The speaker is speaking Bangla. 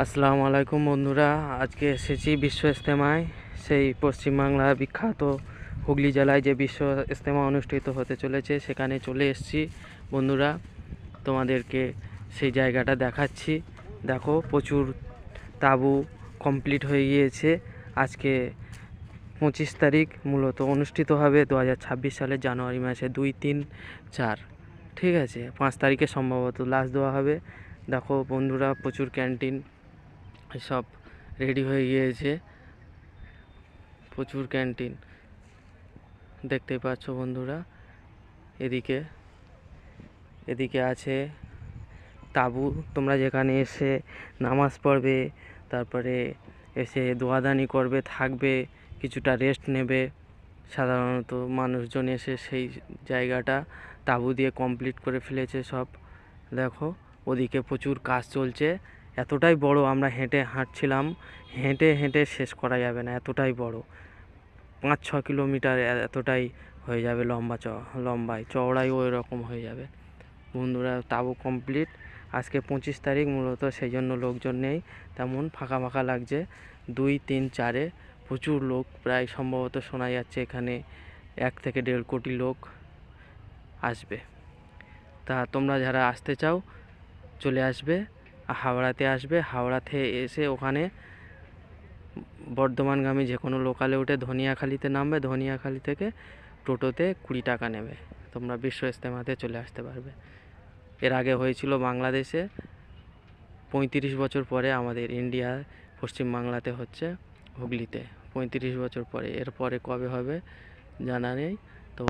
আসসালামু আলাইকুম বন্ধুরা, আজকে এসেছি বিশ্ব ইজতেমায়। সেই পশ্চিমবাংলার বিখ্যাত হুগলি জেলায় যে বিশ্ব ইজতেমা অনুষ্ঠিত হতে চলেছে সেখানে চলে এসেছি বন্ধুরা। তোমাদেরকে সেই জায়গাটা দেখাচ্ছি। দেখো, প্রচুর তাঁবু কমপ্লিট হয়ে গিয়েছে। আজকে 25 তারিখ মূলত অনুষ্ঠিত হবে 2026 সালের জানুয়ারি মাসে 2, 3, 4, ঠিক আছে। 5 তারিখে সম্ভবত লাস্ট দেওয়া হবে। দেখো বন্ধুরা, প্রচুর ক্যান্টিন সব রেডি হয়ে গিয়েছে। প্রচুর ক্যান্টিন দেখতেই পাচ্ছ বন্ধুরা। এদিকে এদিকে আছে তাঁবু, তোমরা যেখানে এসে নামাজ পড়বে, তারপরে এসে দোয়াদানি করবে, থাকবে, কিছুটা রেস্ট নেবে। সাধারণত মানুষজন এসে সেই জায়গাটা তাঁবু দিয়ে কমপ্লিট করে ফেলেছে সব। দেখো, ওদিকে প্রচুর কাজ চলছে। এতটাই বড়, আমরা হেঁটে হাঁটছিলাম, হেঁটে হেঁটে শেষ করা যাবে না, এতটাই বড়। 5-6 কিলোমিটার এতটাই হয়ে যাবে, লম্বায় চওড়াই ওই রকম হয়ে যাবে বন্ধুরা। তাঁবু কমপ্লিট আজকে 25 তারিখ, মূলত সেই জন্য লোকজন নেই তেমন, ফাঁকা ফাঁকা লাগছে। 2, 3, 4-এ প্রচুর লোক, প্রায় সম্ভবত শোনা যাচ্ছে এখানে 1 থেকে 1.5 কোটি লোক আসবে। তা তোমরা যারা আসতে চাও চলে আসবে, হাওড়াতে আসবে। হাওড়াতে এসে ওখানে বর্ধমানগামী যে কোনো লোকালে উঠে ধনিয়াখালিতে নামবে, ধনিয়াখালি থেকে টোটোতে 20 টাকা নেবে, তোমরা বিশ্ব ইজতেমাতে চলে আসতে পারবে। এর আগে হয়েছিল বাংলাদেশে, 35 বছর পরে আমাদের ইন্ডিয়ার পশ্চিমবাংলাতে হচ্ছে, হুগলিতে। 35 বছর পরে, এরপরে কবে হবে জানা নেই। তো